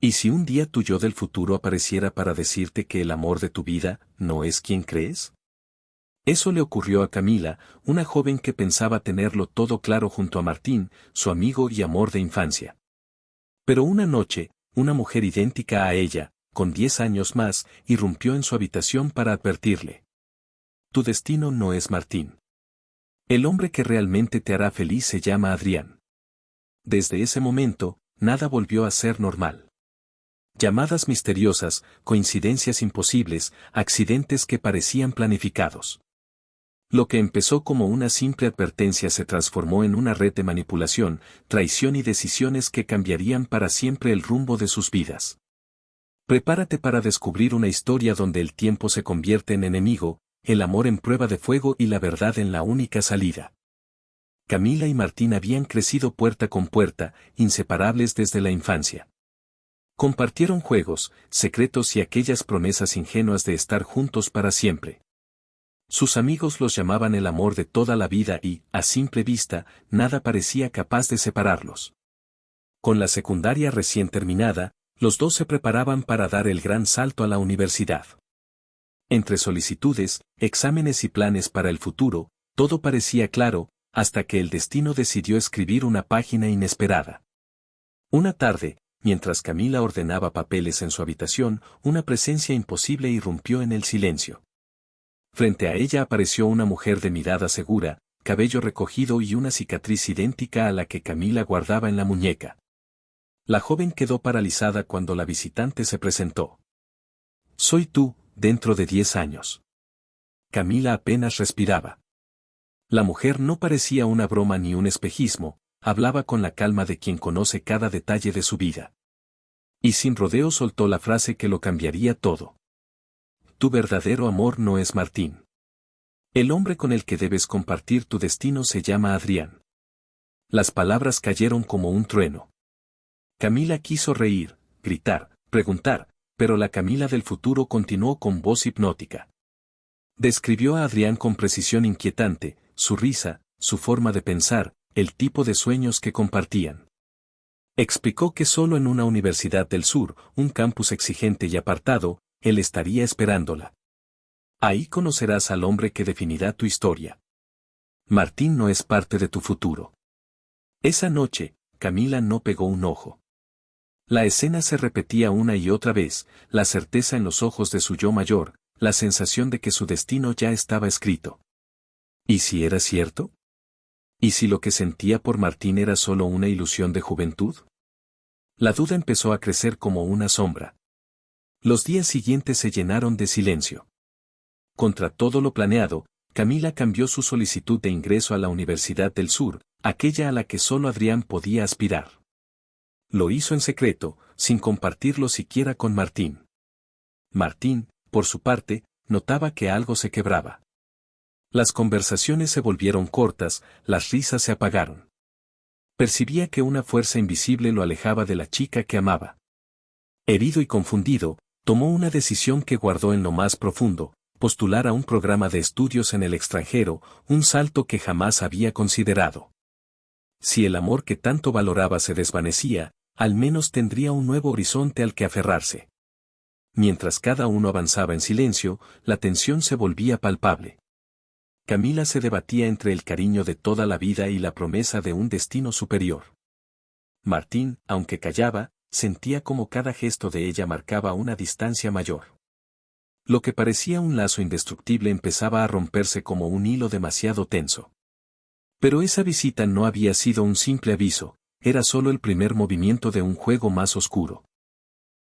¿Y si un día tu yo del futuro apareciera para decirte que el amor de tu vida no es quien crees? Eso le ocurrió a Camila, una joven que pensaba tenerlo todo claro junto a Martín, su amigo y amor de infancia. Pero una noche, una mujer idéntica a ella, con 10 años más, irrumpió en su habitación para advertirle. Tu destino no es Martín. El hombre que realmente te hará feliz se llama Adrián. Desde ese momento, nada volvió a ser normal. Llamadas misteriosas, coincidencias imposibles, accidentes que parecían planificados. Lo que empezó como una simple advertencia se transformó en una red de manipulación, traición y decisiones que cambiarían para siempre el rumbo de sus vidas. Prepárate para descubrir una historia donde el tiempo se convierte en enemigo, el amor en prueba de fuego y la verdad en la única salida. Camila y Martín habían crecido puerta con puerta, inseparables desde la infancia. Compartieron juegos, secretos y aquellas promesas ingenuas de estar juntos para siempre. Sus amigos los llamaban el amor de toda la vida y, a simple vista, nada parecía capaz de separarlos. Con la secundaria recién terminada, los dos se preparaban para dar el gran salto a la universidad. Entre solicitudes, exámenes y planes para el futuro, todo parecía claro, hasta que el destino decidió escribir una página inesperada. Una tarde, mientras Camila ordenaba papeles en su habitación, una presencia imposible irrumpió en el silencio. Frente a ella apareció una mujer de mirada segura, cabello recogido y una cicatriz idéntica a la que Camila guardaba en la muñeca. La joven quedó paralizada cuando la visitante se presentó. Soy tú, dentro de 10 años. Camila apenas respiraba. La mujer no parecía una broma ni un espejismo, hablaba con la calma de quien conoce cada detalle de su vida. Y sin rodeo soltó la frase que lo cambiaría todo. Tu verdadero amor no es Martín. El hombre con el que debes compartir tu destino se llama Adrián. Las palabras cayeron como un trueno. Camila quiso reír, gritar, preguntar, pero la Camila del futuro continuó con voz hipnótica. Describió a Adrián con precisión inquietante, su risa, su forma de pensar, el tipo de sueños que compartían. Explicó que solo en una universidad del sur, un campus exigente y apartado, él estaría esperándola. Ahí conocerás al hombre que definirá tu historia. Martín no es parte de tu futuro. Esa noche, Camila no pegó un ojo. La escena se repetía una y otra vez, la certeza en los ojos de su yo mayor, la sensación de que su destino ya estaba escrito. ¿Y si era cierto? ¿Y si lo que sentía por Martín era solo una ilusión de juventud? La duda empezó a crecer como una sombra. Los días siguientes se llenaron de silencio. Contra todo lo planeado, Camila cambió su solicitud de ingreso a la Universidad del Sur, aquella a la que solo Adrián podía aspirar. Lo hizo en secreto, sin compartirlo siquiera con Martín. Martín, por su parte, notaba que algo se quebraba. Las conversaciones se volvieron cortas, las risas se apagaron. Percibía que una fuerza invisible lo alejaba de la chica que amaba. Herido y confundido, tomó una decisión que guardó en lo más profundo, postular a un programa de estudios en el extranjero, un salto que jamás había considerado. Si el amor que tanto valoraba se desvanecía, al menos tendría un nuevo horizonte al que aferrarse. Mientras cada uno avanzaba en silencio, la tensión se volvía palpable. Camila se debatía entre el cariño de toda la vida y la promesa de un destino superior. Martín, aunque callaba, sentía como cada gesto de ella marcaba una distancia mayor. Lo que parecía un lazo indestructible empezaba a romperse como un hilo demasiado tenso. Pero esa visita no había sido un simple aviso, era solo el primer movimiento de un juego más oscuro.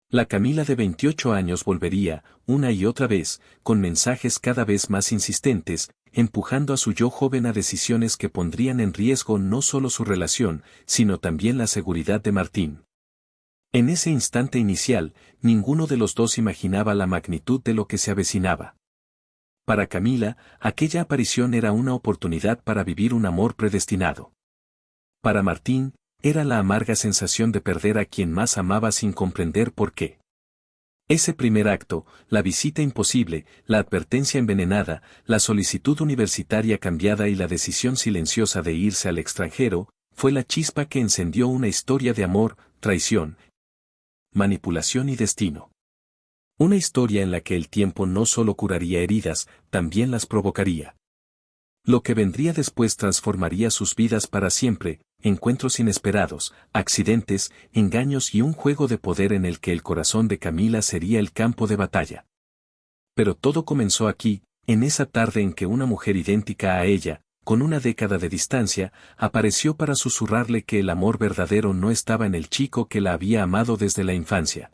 La Camila de 28 años volvería, una y otra vez, con mensajes cada vez más insistentes, empujando a su yo joven a decisiones que pondrían en riesgo no solo su relación, sino también la seguridad de Martín. En ese instante inicial, ninguno de los dos imaginaba la magnitud de lo que se avecinaba. Para Camila, aquella aparición era una oportunidad para vivir un amor predestinado. Para Martín, era la amarga sensación de perder a quien más amaba sin comprender por qué. Ese primer acto, la visita imposible, la advertencia envenenada, la solicitud universitaria cambiada y la decisión silenciosa de irse al extranjero, fue la chispa que encendió una historia de amor, traición manipulación y destino. Una historia en la que el tiempo no solo curaría heridas, también las provocaría. Lo que vendría después transformaría sus vidas para siempre, encuentros inesperados, accidentes, engaños y un juego de poder en el que el corazón de Camila sería el campo de batalla. Pero todo comenzó aquí, en esa tarde en que una mujer idéntica a ella, con una década de distancia, apareció para susurrarle que el amor verdadero no estaba en el chico que la había amado desde la infancia,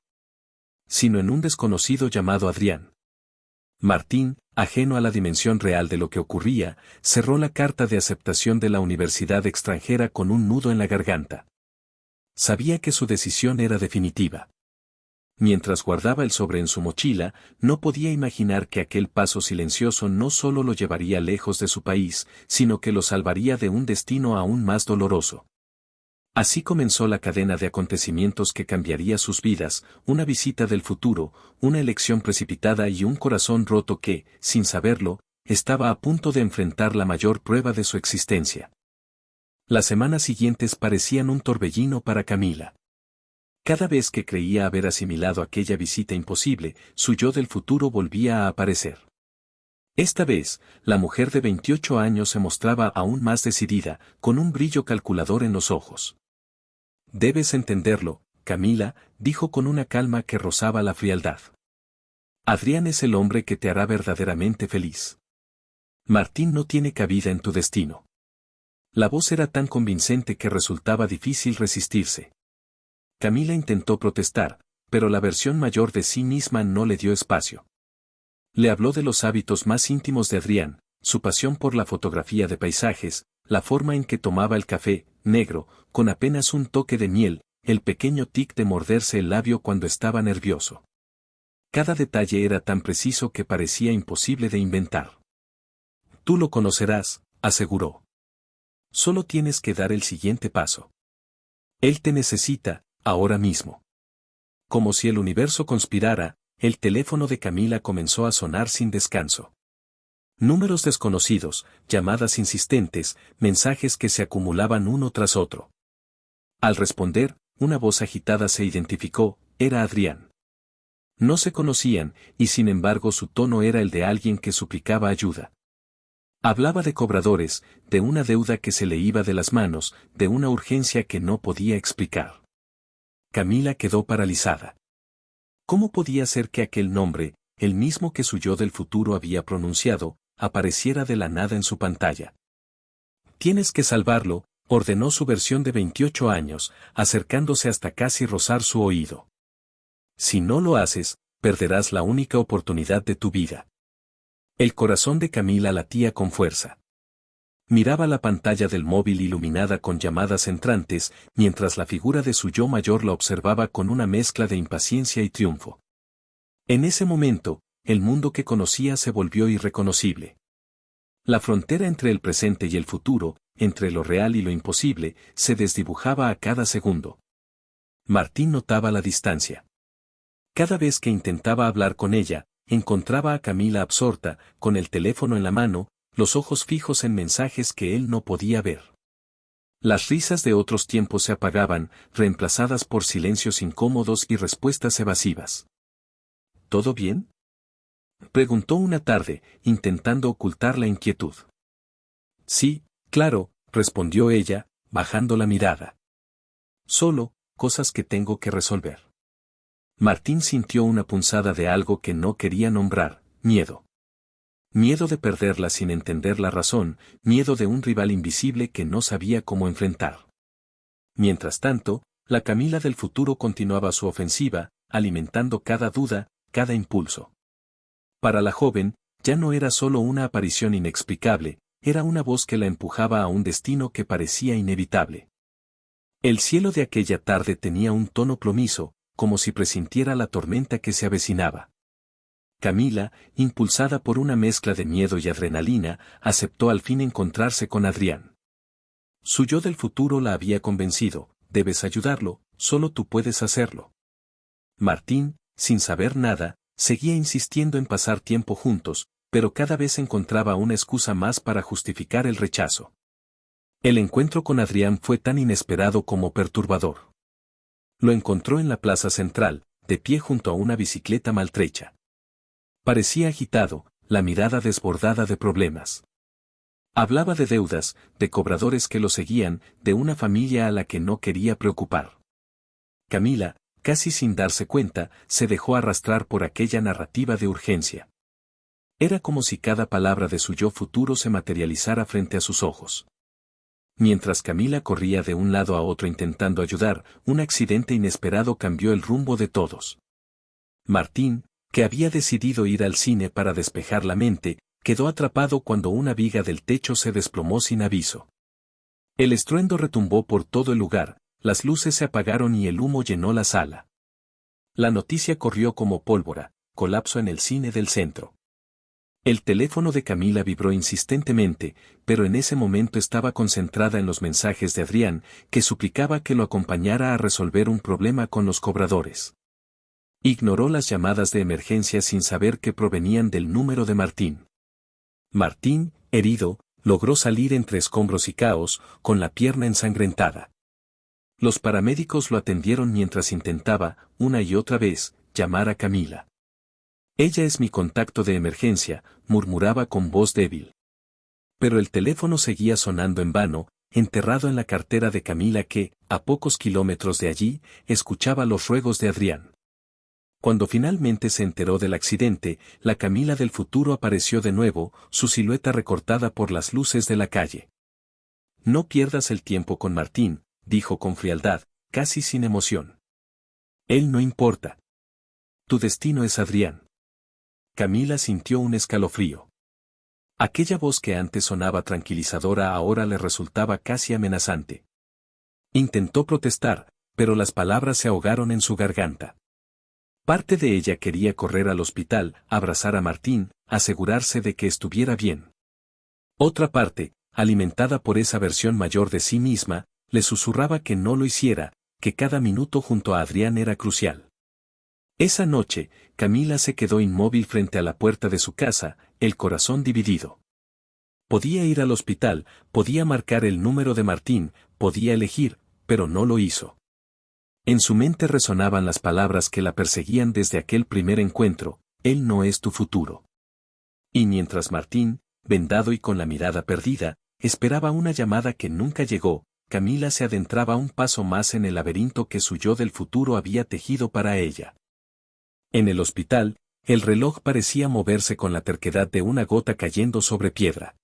sino en un desconocido llamado Adrián. Martín, ajeno a la dimensión real de lo que ocurría, cerró la carta de aceptación de la universidad extranjera con un nudo en la garganta. Sabía que su decisión era definitiva. Mientras guardaba el sobre en su mochila, no podía imaginar que aquel paso silencioso no solo lo llevaría lejos de su país, sino que lo salvaría de un destino aún más doloroso. Así comenzó la cadena de acontecimientos que cambiaría sus vidas, una visita del futuro, una elección precipitada y un corazón roto que, sin saberlo, estaba a punto de enfrentar la mayor prueba de su existencia. Las semanas siguientes parecían un torbellino para Camila. Cada vez que creía haber asimilado aquella visita imposible, su yo del futuro volvía a aparecer. Esta vez, la mujer de 28 años se mostraba aún más decidida, con un brillo calculador en los ojos. Debes entenderlo, Camila, dijo con una calma que rozaba la frialdad. Adrián es el hombre que te hará verdaderamente feliz. Martín no tiene cabida en tu destino. La voz era tan convincente que resultaba difícil resistirse. Camila intentó protestar, pero la versión mayor de sí misma no le dio espacio. Le habló de los hábitos más íntimos de Adrián, su pasión por la fotografía de paisajes, la forma en que tomaba el café, negro, con apenas un toque de miel, el pequeño tic de morderse el labio cuando estaba nervioso. Cada detalle era tan preciso que parecía imposible de inventar. Tú lo conocerás, aseguró. Solo tienes que dar el siguiente paso. Él te necesita, ahora mismo. Como si el universo conspirara, el teléfono de Camila comenzó a sonar sin descanso. Números desconocidos, llamadas insistentes, mensajes que se acumulaban uno tras otro. Al responder, una voz agitada se identificó, era Adrián. No se conocían, y sin embargo su tono era el de alguien que suplicaba ayuda. Hablaba de cobradores, de una deuda que se le iba de las manos, de una urgencia que no podía explicar. Camila quedó paralizada. ¿Cómo podía ser que aquel nombre, el mismo que su yo del futuro había pronunciado, apareciera de la nada en su pantalla? Tienes que salvarlo, ordenó su versión de 28 años, acercándose hasta casi rozar su oído. Si no lo haces, perderás la única oportunidad de tu vida. El corazón de Camila latía con fuerza. Miraba la pantalla del móvil iluminada con llamadas entrantes, mientras la figura de su yo mayor la observaba con una mezcla de impaciencia y triunfo. En ese momento, el mundo que conocía se volvió irreconocible. La frontera entre el presente y el futuro, entre lo real y lo imposible, se desdibujaba a cada segundo. Martín notaba la distancia. Cada vez que intentaba hablar con ella, encontraba a Camila absorta, con el teléfono en la mano, los ojos fijos en mensajes que él no podía ver. Las risas de otros tiempos se apagaban, reemplazadas por silencios incómodos y respuestas evasivas. ¿Todo bien?, preguntó una tarde, intentando ocultar la inquietud. Sí, claro, respondió ella, bajando la mirada. Solo, cosas que tengo que resolver. Martín sintió una punzada de algo que no quería nombrar, miedo. Miedo de perderla sin entender la razón, miedo de un rival invisible que no sabía cómo enfrentar. Mientras tanto, la Camila del futuro continuaba su ofensiva, alimentando cada duda, cada impulso. Para la joven, ya no era solo una aparición inexplicable, era una voz que la empujaba a un destino que parecía inevitable. El cielo de aquella tarde tenía un tono plomizo, como si presintiera la tormenta que se avecinaba. Camila, impulsada por una mezcla de miedo y adrenalina, aceptó al fin encontrarse con Adrián. Su yo del futuro la había convencido, debes ayudarlo, solo tú puedes hacerlo. Martín, sin saber nada, seguía insistiendo en pasar tiempo juntos, pero cada vez encontraba una excusa más para justificar el rechazo. El encuentro con Adrián fue tan inesperado como perturbador. Lo encontró en la plaza central, de pie junto a una bicicleta maltrecha. Parecía agitado, la mirada desbordada de problemas. Hablaba de deudas, de cobradores que lo seguían, de una familia a la que no quería preocupar. Camila, casi sin darse cuenta, se dejó arrastrar por aquella narrativa de urgencia. Era como si cada palabra de su yo futuro se materializara frente a sus ojos. Mientras Camila corría de un lado a otro intentando ayudar, un accidente inesperado cambió el rumbo de todos. Martín, que había decidido ir al cine para despejar la mente, quedó atrapado cuando una viga del techo se desplomó sin aviso. El estruendo retumbó por todo el lugar, las luces se apagaron y el humo llenó la sala. La noticia corrió como pólvora: colapso en el cine del centro. El teléfono de Camila vibró insistentemente, pero en ese momento estaba concentrada en los mensajes de Adrián, que suplicaba que lo acompañara a resolver un problema con los cobradores. Ignoró las llamadas de emergencia sin saber que provenían del número de Martín. Martín, herido, logró salir entre escombros y caos, con la pierna ensangrentada. Los paramédicos lo atendieron mientras intentaba, una y otra vez, llamar a Camila. «Ella es mi contacto de emergencia», murmuraba con voz débil. Pero el teléfono seguía sonando en vano, enterrado en la cartera de Camila que, a pocos kilómetros de allí, escuchaba los ruegos de Adrián. Cuando finalmente se enteró del accidente, la Camila del futuro apareció de nuevo, su silueta recortada por las luces de la calle. «No pierdas el tiempo con Martín», dijo con frialdad, casi sin emoción. «Él no importa. Tu destino es Adrián». Camila sintió un escalofrío. Aquella voz que antes sonaba tranquilizadora ahora le resultaba casi amenazante. Intentó protestar, pero las palabras se ahogaron en su garganta. Parte de ella quería correr al hospital, abrazar a Martín, asegurarse de que estuviera bien. Otra parte, alimentada por esa versión mayor de sí misma, le susurraba que no lo hiciera, que cada minuto junto a Adrián era crucial. Esa noche, Camila se quedó inmóvil frente a la puerta de su casa, el corazón dividido. Podía ir al hospital, podía marcar el número de Martín, podía elegir, pero no lo hizo. En su mente resonaban las palabras que la perseguían desde aquel primer encuentro: «Él no es tu futuro». Y mientras Martín, vendado y con la mirada perdida, esperaba una llamada que nunca llegó, Camila se adentraba un paso más en el laberinto que su yo del futuro había tejido para ella. En el hospital, el reloj parecía moverse con la terquedad de una gota cayendo sobre piedra.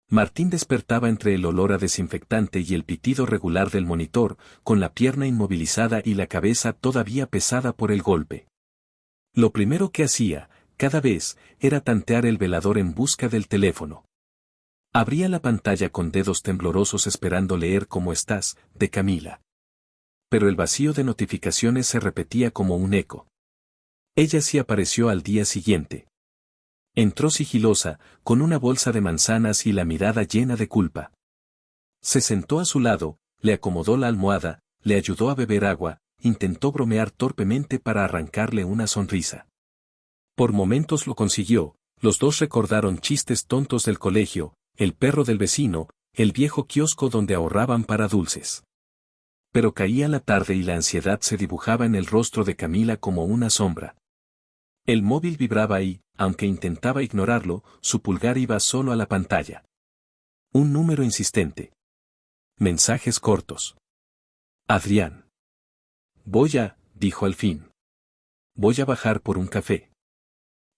Martín despertaba entre el olor a desinfectante y el pitido regular del monitor, con la pierna inmovilizada y la cabeza todavía pesada por el golpe. Lo primero que hacía, cada vez, era tantear el velador en busca del teléfono. Abría la pantalla con dedos temblorosos esperando leer «¿Cómo estás?», de Camila. Pero el vacío de notificaciones se repetía como un eco. Ella sí apareció al día siguiente. Entró sigilosa, con una bolsa de manzanas y la mirada llena de culpa. Se sentó a su lado, le acomodó la almohada, le ayudó a beber agua, intentó bromear torpemente para arrancarle una sonrisa. Por momentos lo consiguió, los dos recordaron chistes tontos del colegio, el perro del vecino, el viejo kiosco donde ahorraban para dulces. Pero caía la tarde y la ansiedad se dibujaba en el rostro de Camila como una sombra. El móvil vibraba y, aunque intentaba ignorarlo, su pulgar iba solo a la pantalla. Un número insistente. Mensajes cortos. Adrián. Dijo al fin. Voy a bajar por un café.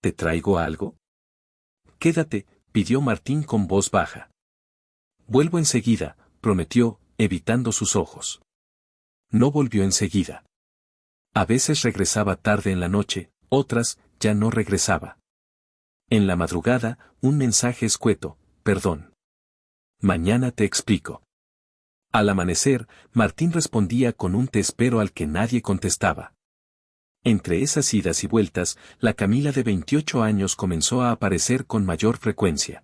¿Te traigo algo? Quédate, pidió Martín con voz baja. Vuelvo enseguida, prometió, evitando sus ojos. No volvió enseguida. A veces regresaba tarde en la noche, otras, ya no regresaba. En la madrugada, un mensaje escueto: «Perdón. Mañana te explico». Al amanecer, Martín respondía con un «te espero» al que nadie contestaba. Entre esas idas y vueltas, la Camila de 28 años comenzó a aparecer con mayor frecuencia.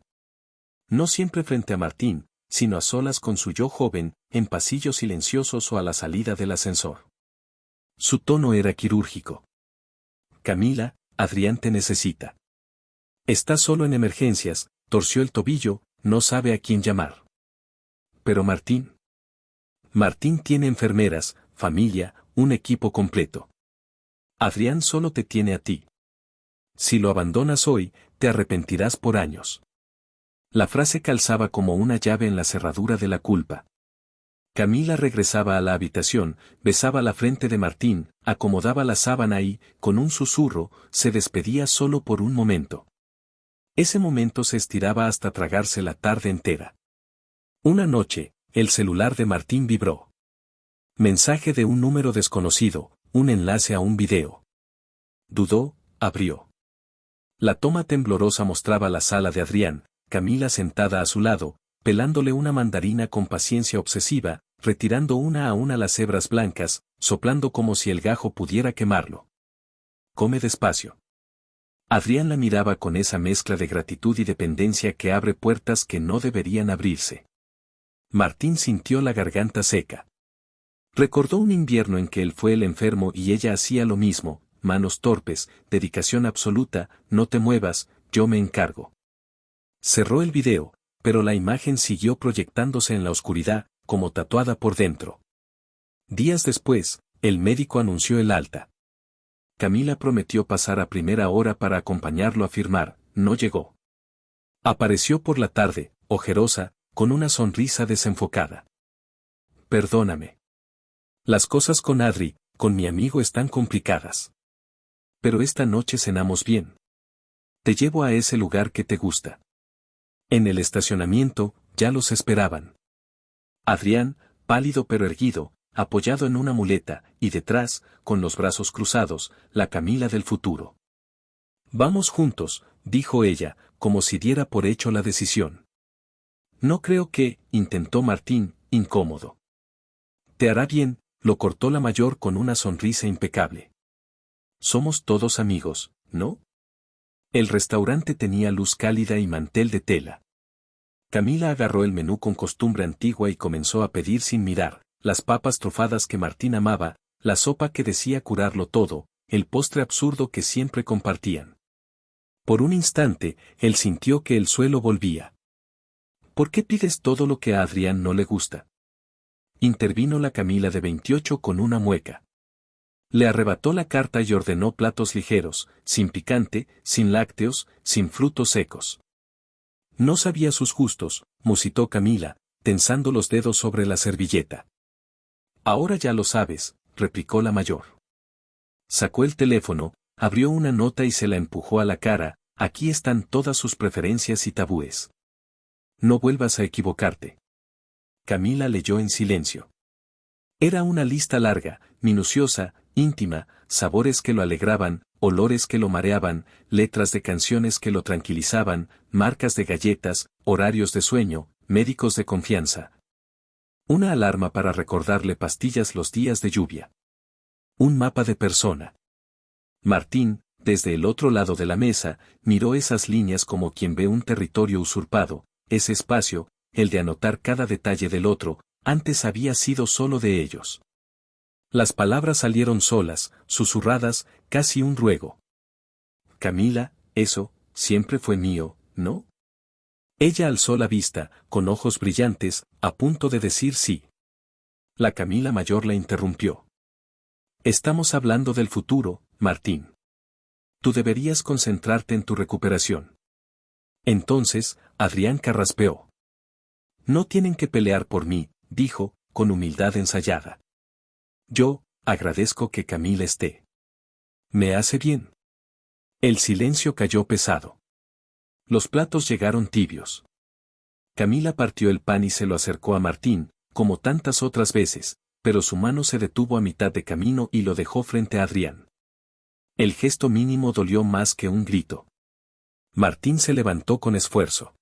No siempre frente a Martín, sino a solas con su yo joven, en pasillos silenciosos o a la salida del ascensor. Su tono era quirúrgico. «Camila, Adrián te necesita. Está solo en emergencias, torció el tobillo, no sabe a quién llamar». «Pero Martín». «Martín tiene enfermeras», familia, un equipo completo. Adrián solo te tiene a ti. Si lo abandonas hoy, te arrepentirás por años. La frase calzaba como una llave en la cerradura de la culpa. Camila regresaba a la habitación, besaba la frente de Martín, acomodaba la sábana y, con un susurro, se despedía solo por un momento. Ese momento se estiraba hasta tragarse la tarde entera. Una noche, el celular de Martín vibró. Mensaje de un número desconocido, un enlace a un video. Dudó, abrió. La toma temblorosa mostraba la sala de Adrián, Camila sentada a su lado, pelándole una mandarina con paciencia obsesiva, retirando una a una las hebras blancas, soplando como si el gajo pudiera quemarlo. Come despacio. Adrián la miraba con esa mezcla de gratitud y dependencia que abre puertas que no deberían abrirse. Martín sintió la garganta seca. Recordó un invierno en que él fue el enfermo y ella hacía lo mismo, manos torpes, dedicación absoluta, no te muevas, yo me encargo. Cerró el video, pero la imagen siguió proyectándose en la oscuridad, como tatuada por dentro. Días después, el médico anunció el alta. Camila prometió pasar a primera hora para acompañarlo a firmar, no llegó. Apareció por la tarde, ojerosa, con una sonrisa desenfocada. Perdóname. Las cosas con Adri, con mi amigo están complicadas. Pero esta noche cenamos bien. Te llevo a ese lugar que te gusta. En el estacionamiento, ya los esperaban. Adrián, pálido pero erguido, apoyado en una muleta, y detrás, con los brazos cruzados, la Camila del futuro. Vamos juntos, dijo ella, como si diera por hecho la decisión. No creo que, intentó Martín, incómodo. Te hará bien, lo cortó la mayor con una sonrisa impecable. Somos todos amigos, ¿no? El restaurante tenía luz cálida y mantel de tela. Camila agarró el menú con costumbre antigua y comenzó a pedir sin mirar, las papas trofadas que Martín amaba, la sopa que decía curarlo todo, el postre absurdo que siempre compartían. Por un instante, él sintió que el suelo volvía. ¿Por qué pides todo lo que a Adrián no le gusta? Intervino la Camila de 28 con una mueca. Le arrebató la carta y ordenó platos ligeros, sin picante, sin lácteos, sin frutos secos. No sabía sus gustos, musitó Camila, tensando los dedos sobre la servilleta. Ahora ya lo sabes, replicó la mayor. Sacó el teléfono, abrió una nota y se la empujó a la cara, aquí están todas sus preferencias y tabúes. No vuelvas a equivocarte. Camila leyó en silencio. Era una lista larga, minuciosa, íntima, sabores que lo alegraban, olores que lo mareaban, letras de canciones que lo tranquilizaban, marcas de galletas, horarios de sueño, médicos de confianza. Una alarma para recordarle pastillas los días de lluvia. Un mapa de persona. Martín, desde el otro lado de la mesa, miró esas líneas como quien ve un territorio usurpado, ese espacio, el de anotar cada detalle del otro, antes había sido solo de ellos. Las palabras salieron solas, susurradas, casi un ruego. Camila, eso, siempre fue mío, ¿no? Ella alzó la vista, con ojos brillantes, a punto de decir sí. La Camila mayor la interrumpió. Estamos hablando del futuro, Martín. Tú deberías concentrarte en tu recuperación. Entonces, Adrián carraspeó. No tienen que pelear por mí, dijo, con humildad ensayada. Yo, agradezco que Camila esté. Me hace bien. El silencio cayó pesado. Los platos llegaron tibios. Camila partió el pan y se lo acercó a Martín, como tantas otras veces, pero su mano se detuvo a mitad de camino y lo dejó frente a Adrián. El gesto mínimo dolió más que un grito. Martín se levantó con esfuerzo.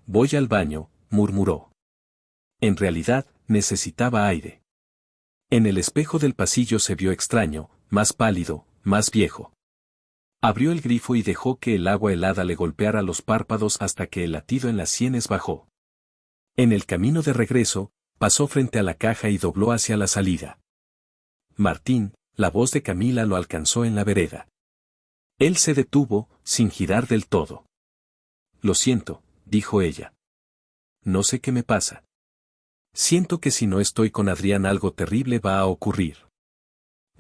Voy al baño, murmuró. En realidad, necesitaba aire. En el espejo del pasillo se vio extraño, más pálido, más viejo. Abrió el grifo y dejó que el agua helada le golpeara los párpados hasta que el latido en las sienes bajó. En el camino de regreso, pasó frente a la caja y dobló hacia la salida. Martín, la voz de Camila lo alcanzó en la vereda. Él se detuvo, sin girar del todo. Lo siento, dijo ella. No sé qué me pasa. Siento que si no estoy con Adrián algo terrible va a ocurrir.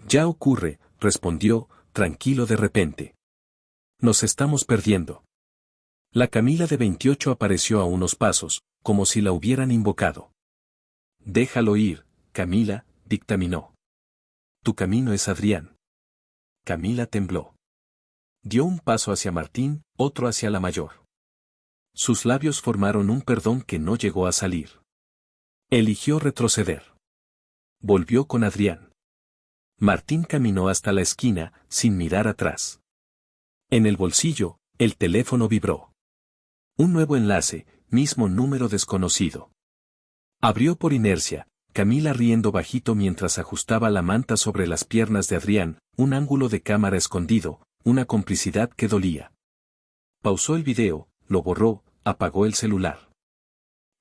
Ya ocurre, respondió, tranquilo de repente. Nos estamos perdiendo. La Camila de 28 apareció a unos pasos, como si la hubieran invocado. Déjalo ir, Camila, dictaminó. Tu camino es Adrián. Camila tembló. Dio un paso hacia Martín, otro hacia la mayor. Sus labios formaron un perdón que no llegó a salir. Eligió retroceder. Volvió con Adrián. Martín caminó hasta la esquina, sin mirar atrás. En el bolsillo, el teléfono vibró. Un nuevo enlace, mismo número desconocido. Abrió por inercia, Camila riendo bajito mientras ajustaba la manta sobre las piernas de Adrián, un ángulo de cámara escondido, una complicidad que dolía. Pausó el video, lo borró, apagó el celular.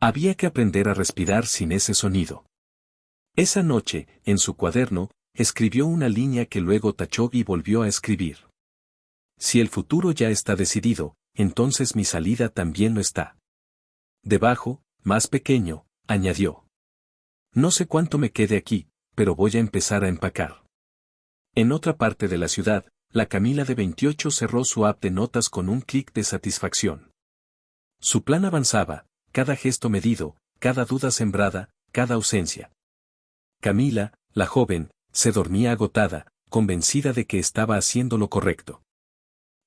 Había que aprender a respirar sin ese sonido. Esa noche, en su cuaderno, escribió una línea que luego tachó y volvió a escribir. Si el futuro ya está decidido, entonces mi salida también lo está. Debajo, más pequeño, añadió. No sé cuánto me quede aquí, pero voy a empezar a empacar. En otra parte de la ciudad, la Camila de 28 cerró su app de notas con un clic de satisfacción. Su plan avanzaba, cada gesto medido, cada duda sembrada, cada ausencia. Camila, la joven, se dormía agotada, convencida de que estaba haciendo lo correcto.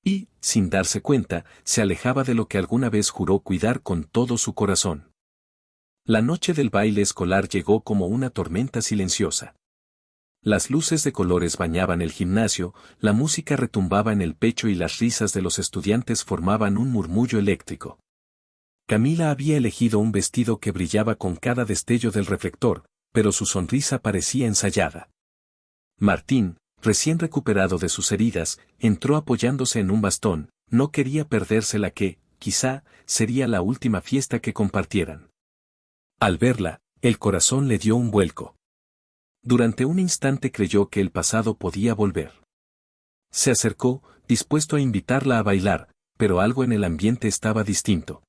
Y, sin darse cuenta, se alejaba de lo que alguna vez juró cuidar con todo su corazón. La noche del baile escolar llegó como una tormenta silenciosa. Las luces de colores bañaban el gimnasio, la música retumbaba en el pecho y las risas de los estudiantes formaban un murmullo eléctrico. Camila había elegido un vestido que brillaba con cada destello del reflector, pero su sonrisa parecía ensayada. Martín, recién recuperado de sus heridas, entró apoyándose en un bastón, no quería perderse la que, quizá, sería la última fiesta que compartieran. Al verla, el corazón le dio un vuelco. Durante un instante creyó que el pasado podía volver. Se acercó, dispuesto a invitarla a bailar, pero algo en el ambiente estaba distinto.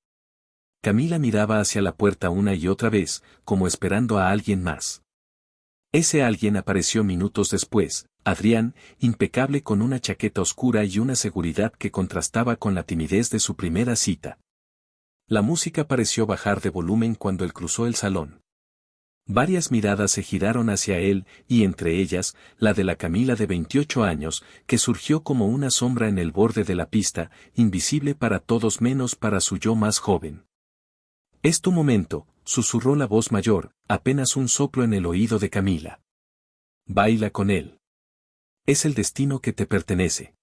Camila miraba hacia la puerta una y otra vez, como esperando a alguien más. Ese alguien apareció minutos después, Adrián, impecable con una chaqueta oscura y una seguridad que contrastaba con la timidez de su primera cita. La música pareció bajar de volumen cuando él cruzó el salón. Varias miradas se giraron hacia él, y entre ellas, la de la Camila de 28 años, que surgió como una sombra en el borde de la pista, invisible para todos menos para su yo más joven. «Es tu momento», susurró la voz mayor, apenas un soplo en el oído de Camila. «Baila con él. Es el destino que te pertenece».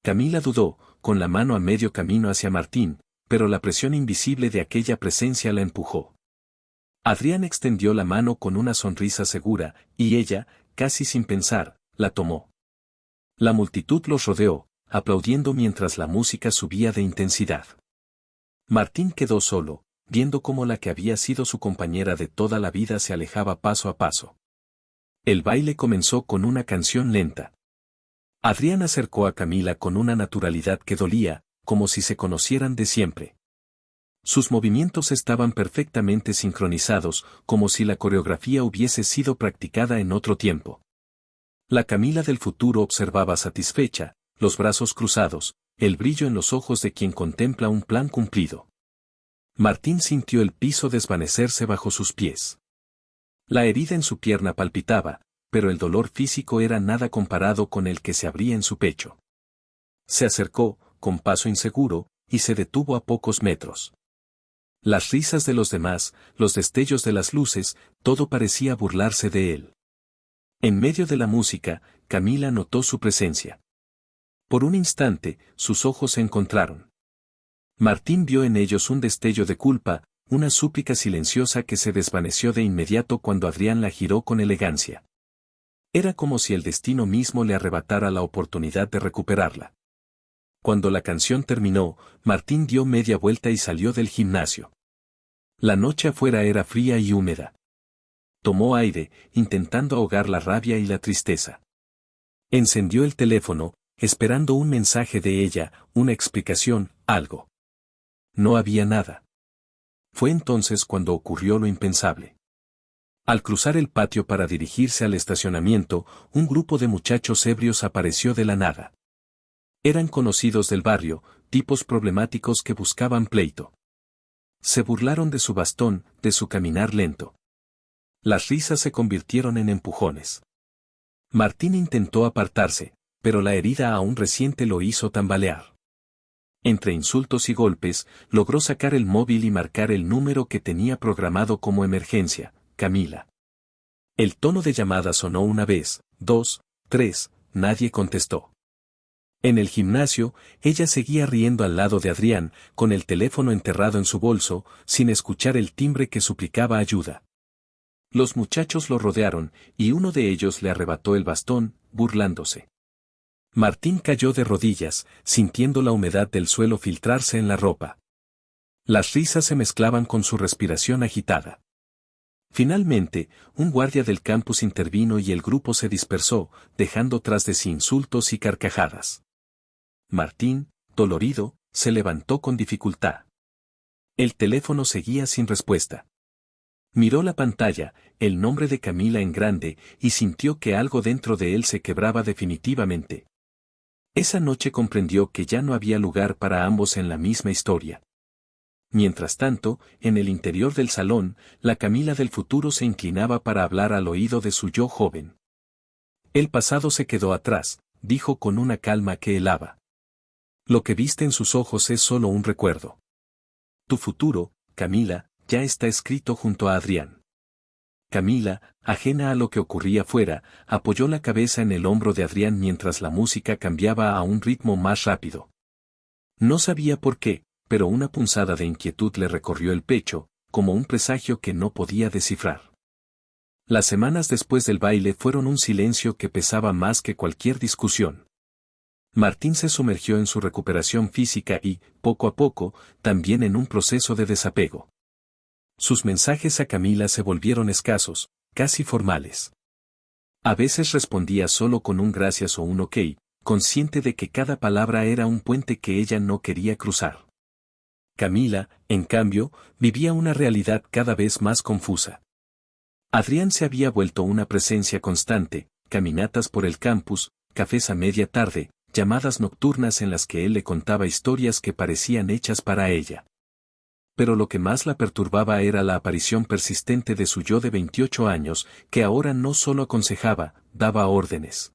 Camila dudó, con la mano a medio camino hacia Martín, pero la presión invisible de aquella presencia la empujó. Adrián extendió la mano con una sonrisa segura, y ella, casi sin pensar, la tomó. La multitud los rodeó, aplaudiendo mientras la música subía de intensidad. Martín quedó solo, viendo cómo la que había sido su compañera de toda la vida se alejaba paso a paso. El baile comenzó con una canción lenta. Adrián acercó a Camila con una naturalidad que dolía, como si se conocieran de siempre. Sus movimientos estaban perfectamente sincronizados, como si la coreografía hubiese sido practicada en otro tiempo. La Camila del futuro observaba satisfecha, los brazos cruzados, el brillo en los ojos de quien contempla un plan cumplido. Martín sintió el piso desvanecerse bajo sus pies. La herida en su pierna palpitaba, pero el dolor físico era nada comparado con el que se abría en su pecho. Se acercó, con paso inseguro, y se detuvo a pocos metros. Las risas de los demás, los destellos de las luces, todo parecía burlarse de él. En medio de la música, Camila notó su presencia. Por un instante, sus ojos se encontraron. Martín vio en ellos un destello de culpa, una súplica silenciosa que se desvaneció de inmediato cuando Adrián la giró con elegancia. Era como si el destino mismo le arrebatara la oportunidad de recuperarla. Cuando la canción terminó, Martín dio media vuelta y salió del gimnasio. La noche afuera era fría y húmeda. Tomó aire, intentando ahogar la rabia y la tristeza. Encendió el teléfono, esperando un mensaje de ella, una explicación, algo. No había nada. Fue entonces cuando ocurrió lo impensable. Al cruzar el patio para dirigirse al estacionamiento, un grupo de muchachos ebrios apareció de la nada. Eran conocidos del barrio, tipos problemáticos que buscaban pleito. Se burlaron de su bastón, de su caminar lento. Las risas se convirtieron en empujones. Martín intentó apartarse, pero la herida aún reciente lo hizo tambalear. Entre insultos y golpes, logró sacar el móvil y marcar el número que tenía programado como emergencia, Camila. El tono de llamada sonó una vez, dos, tres, nadie contestó. En el gimnasio, ella seguía riendo al lado de Adrián, con el teléfono enterrado en su bolso, sin escuchar el timbre que suplicaba ayuda. Los muchachos lo rodearon, y uno de ellos le arrebató el bastón, burlándose. Martín cayó de rodillas, sintiendo la humedad del suelo filtrarse en la ropa. Las risas se mezclaban con su respiración agitada. Finalmente, un guardia del campus intervino y el grupo se dispersó, dejando tras de sí insultos y carcajadas. Martín, dolorido, se levantó con dificultad. El teléfono seguía sin respuesta. Miró la pantalla, el nombre de Camila en grande, y sintió que algo dentro de él se quebraba definitivamente. Esa noche comprendió que ya no había lugar para ambos en la misma historia. Mientras tanto, en el interior del salón, la Camila del futuro se inclinaba para hablar al oído de su yo joven. El pasado se quedó atrás, dijo con una calma que helaba. Lo que viste en sus ojos es solo un recuerdo. Tu futuro, Camila, ya está escrito junto a Adrián. Camila, ajena a lo que ocurría fuera, apoyó la cabeza en el hombro de Adrián mientras la música cambiaba a un ritmo más rápido. No sabía por qué, pero una punzada de inquietud le recorrió el pecho, como un presagio que no podía descifrar. Las semanas después del baile fueron un silencio que pesaba más que cualquier discusión. Martín se sumergió en su recuperación física y, poco a poco, también en un proceso de desapego. Sus mensajes a Camila se volvieron escasos, casi formales. A veces respondía solo con un gracias o un ok, consciente de que cada palabra era un puente que ella no quería cruzar. Camila, en cambio, vivía una realidad cada vez más confusa. Adrián se había vuelto una presencia constante, caminatas por el campus, cafés a media tarde, llamadas nocturnas en las que él le contaba historias que parecían hechas para ella. Pero lo que más la perturbaba era la aparición persistente de su yo de 28 años, que ahora no solo aconsejaba, daba órdenes.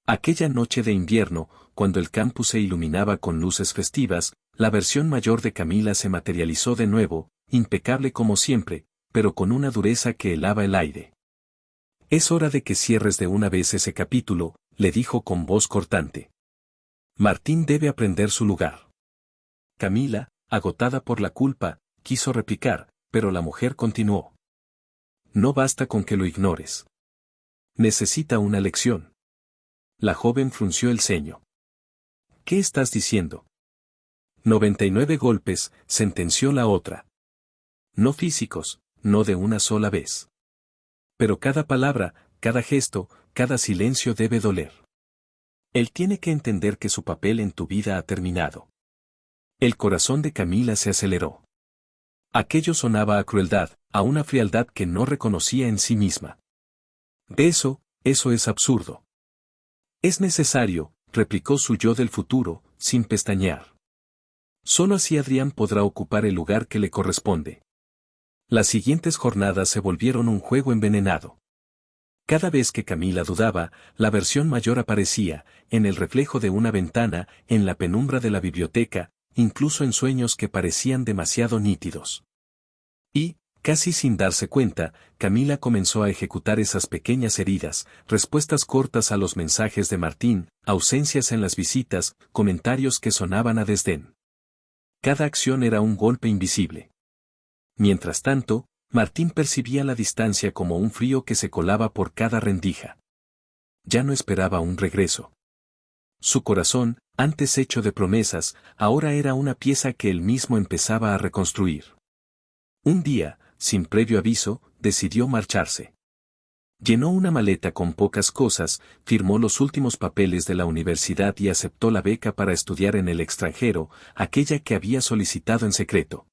Aquella noche de invierno, cuando el campus se iluminaba con luces festivas, la versión mayor de Camila se materializó de nuevo, impecable como siempre, pero con una dureza que helaba el aire. Es hora de que cierres de una vez ese capítulo, le dijo con voz cortante. Martín debe aprender su lugar. Camila, agotada por la culpa, quiso replicar, pero la mujer continuó. No basta con que lo ignores. Necesita una lección. La joven frunció el ceño. ¿Qué estás diciendo? 99 golpes, sentenció la otra. No físicos, no de una sola vez. Pero cada palabra, cada gesto, cada silencio debe doler. Él tiene que entender que su papel en tu vida ha terminado. El corazón de Camila se aceleró. Aquello sonaba a crueldad, a una frialdad que no reconocía en sí misma. Eso es absurdo. Es necesario, replicó su yo del futuro, sin pestañear. Solo así Adrián podrá ocupar el lugar que le corresponde. Las siguientes jornadas se volvieron un juego envenenado. Cada vez que Camila dudaba, la versión mayor aparecía, en el reflejo de una ventana, en la penumbra de la biblioteca, incluso en sueños que parecían demasiado nítidos. Y, casi sin darse cuenta, Camila comenzó a ejecutar esas pequeñas heridas, respuestas cortas a los mensajes de Martín, ausencias en las visitas, comentarios que sonaban a desdén. Cada acción era un golpe invisible. Mientras tanto, Martín percibía la distancia como un frío que se colaba por cada rendija. Ya no esperaba un regreso. Su corazón, antes hecho de promesas, ahora era una pieza que él mismo empezaba a reconstruir. Un día, sin previo aviso, decidió marcharse. Llenó una maleta con pocas cosas, firmó los últimos papeles de la universidad y aceptó la beca para estudiar en el extranjero, aquella que había solicitado en secreto.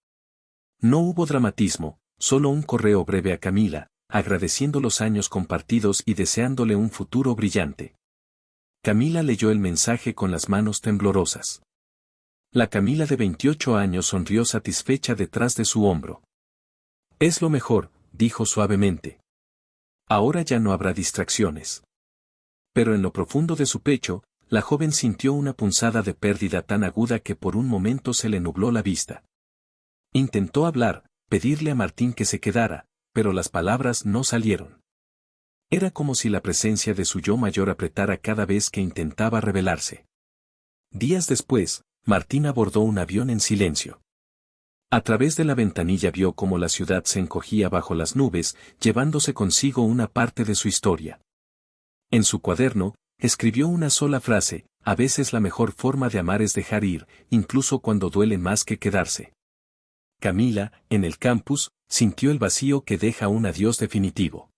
No hubo dramatismo, solo un correo breve a Camila, agradeciendo los años compartidos y deseándole un futuro brillante. Camila leyó el mensaje con las manos temblorosas. La Camila de 28 años sonrió satisfecha detrás de su hombro. Es lo mejor, dijo suavemente. Ahora ya no habrá distracciones. Pero en lo profundo de su pecho, la joven sintió una punzada de pérdida tan aguda que por un momento se le nubló la vista. Intentó hablar, pedirle a Martín que se quedara, pero las palabras no salieron. Era como si la presencia de su yo mayor apretara cada vez que intentaba revelarse. Días después, Martín abordó un avión en silencio. A través de la ventanilla vio cómo la ciudad se encogía bajo las nubes, llevándose consigo una parte de su historia. En su cuaderno, escribió una sola frase: a veces la mejor forma de amar es dejar ir, incluso cuando duele más que quedarse. Camila, en el campus, sintió el vacío que deja un adiós definitivo.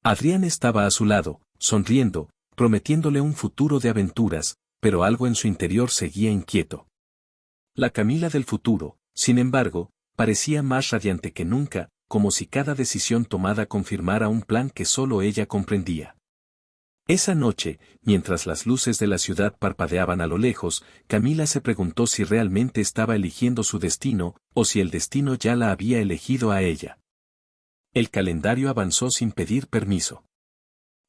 Adrián estaba a su lado, sonriendo, prometiéndole un futuro de aventuras, pero algo en su interior seguía inquieto. La Camila del futuro, sin embargo, parecía más radiante que nunca, como si cada decisión tomada confirmara un plan que solo ella comprendía. Esa noche, mientras las luces de la ciudad parpadeaban a lo lejos, Camila se preguntó si realmente estaba eligiendo su destino, o si el destino ya la había elegido a ella. El calendario avanzó sin pedir permiso.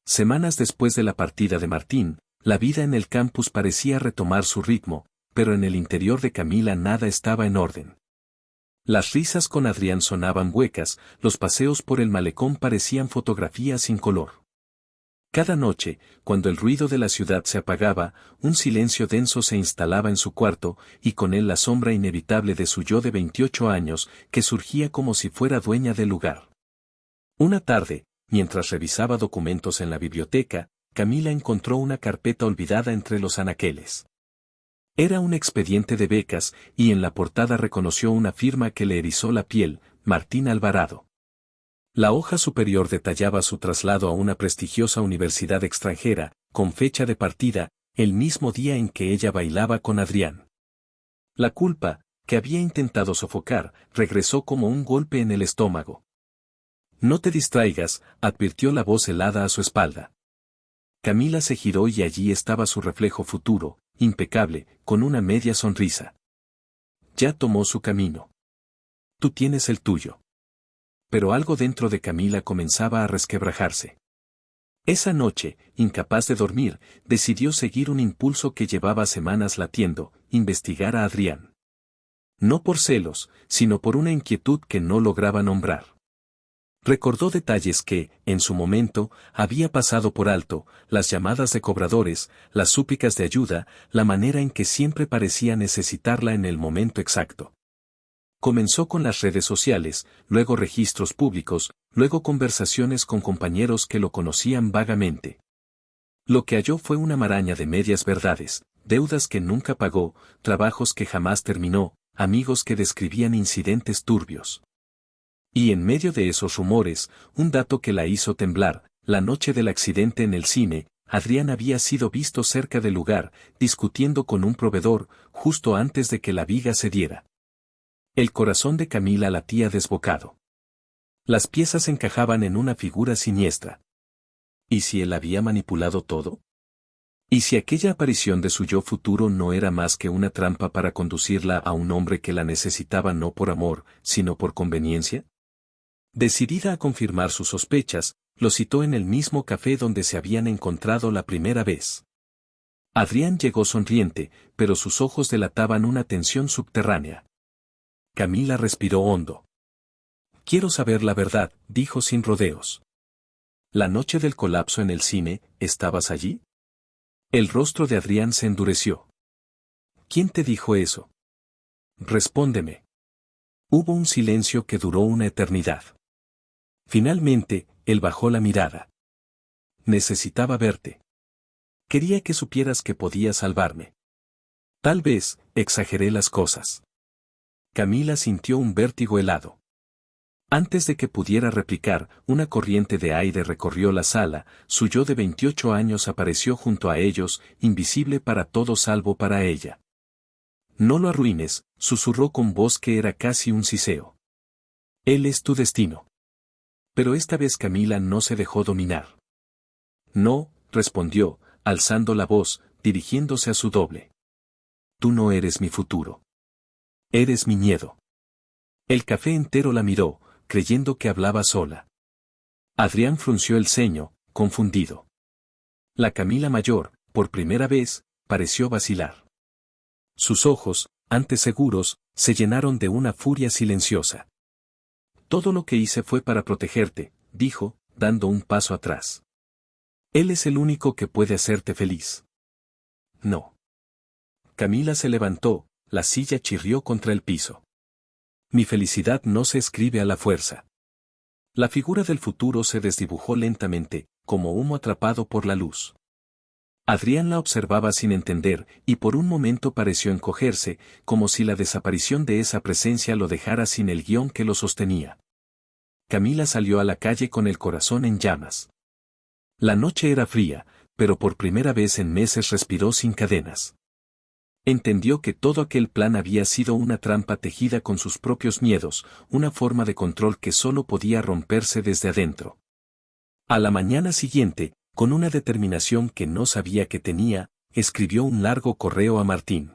Semanas después de la partida de Martín, la vida en el campus parecía retomar su ritmo, pero en el interior de Camila nada estaba en orden. Las risas con Adrián sonaban huecas, los paseos por el malecón parecían fotografías sin color. Cada noche, cuando el ruido de la ciudad se apagaba, un silencio denso se instalaba en su cuarto, y con él la sombra inevitable de su yo de 28 años, que surgía como si fuera dueña del lugar. Una tarde, mientras revisaba documentos en la biblioteca, Camila encontró una carpeta olvidada entre los anaqueles. Era un expediente de becas, y en la portada reconoció una firma que le erizó la piel: Martín Alvarado. La hoja superior detallaba su traslado a una prestigiosa universidad extranjera, con fecha de partida, el mismo día en que ella bailaba con Adrián. La culpa, que había intentado sofocar, regresó como un golpe en el estómago. No te distraigas, advirtió la voz helada a su espalda. Camila se giró y allí estaba su reflejo futuro, impecable, con una media sonrisa. Ya tomó su camino. Tú tienes el tuyo. Pero algo dentro de Camila comenzaba a resquebrajarse. Esa noche, incapaz de dormir, decidió seguir un impulso que llevaba semanas latiendo: investigar a Adrián. No por celos, sino por una inquietud que no lograba nombrar. Recordó detalles que, en su momento, había pasado por alto: las llamadas de cobradores, las súplicas de ayuda, la manera en que siempre parecía necesitarla en el momento exacto. Comenzó con las redes sociales, luego registros públicos, luego conversaciones con compañeros que lo conocían vagamente. Lo que halló fue una maraña de medias verdades: deudas que nunca pagó, trabajos que jamás terminó, amigos que describían incidentes turbios. Y en medio de esos rumores, un dato que la hizo temblar: la noche del accidente en el cine, Adrián había sido visto cerca del lugar, discutiendo con un proveedor, justo antes de que la viga cediera. El corazón de Camila latía desbocado. Las piezas encajaban en una figura siniestra. ¿Y si él había manipulado todo? ¿Y si aquella aparición de su yo futuro no era más que una trampa para conducirla a un hombre que la necesitaba no por amor, sino por conveniencia? Decidida a confirmar sus sospechas, lo citó en el mismo café donde se habían encontrado la primera vez. Adrián llegó sonriente, pero sus ojos delataban una tensión subterránea. Camila respiró hondo. Quiero saber la verdad, dijo sin rodeos. La noche del colapso en el cine, ¿estabas allí? El rostro de Adrián se endureció. ¿Quién te dijo eso? Respóndeme. Hubo un silencio que duró una eternidad. Finalmente, él bajó la mirada. Necesitaba verte. Quería que supieras que podía salvarme. Tal vez, exageré las cosas. Camila sintió un vértigo helado. Antes de que pudiera replicar, una corriente de aire recorrió la sala: su yo de 28 años apareció junto a ellos, invisible para todos salvo para ella. No lo arruines, susurró con voz que era casi un siseo. Él es tu destino. Pero esta vez Camila no se dejó dominar. No, respondió, alzando la voz, dirigiéndose a su doble. Tú no eres mi futuro. Eres mi miedo. El café entero la miró, creyendo que hablaba sola. Adrián frunció el ceño, confundido. La Camila mayor, por primera vez, pareció vacilar. Sus ojos, antes seguros, se llenaron de una furia silenciosa. Todo lo que hice fue para protegerte, dijo, dando un paso atrás. Él es el único que puede hacerte feliz. No. Camila se levantó, la silla chirrió contra el piso. Mi felicidad no se escribe a la fuerza. La figura del futuro se desdibujó lentamente, como humo atrapado por la luz. Adrián la observaba sin entender, y por un momento pareció encogerse, como si la desaparición de esa presencia lo dejara sin el guión que lo sostenía. Camila salió a la calle con el corazón en llamas. La noche era fría, pero por primera vez en meses respiró sin cadenas. Entendió que todo aquel plan había sido una trampa tejida con sus propios miedos, una forma de control que solo podía romperse desde adentro. A la mañana siguiente, con una determinación que no sabía que tenía, escribió un largo correo a Martín.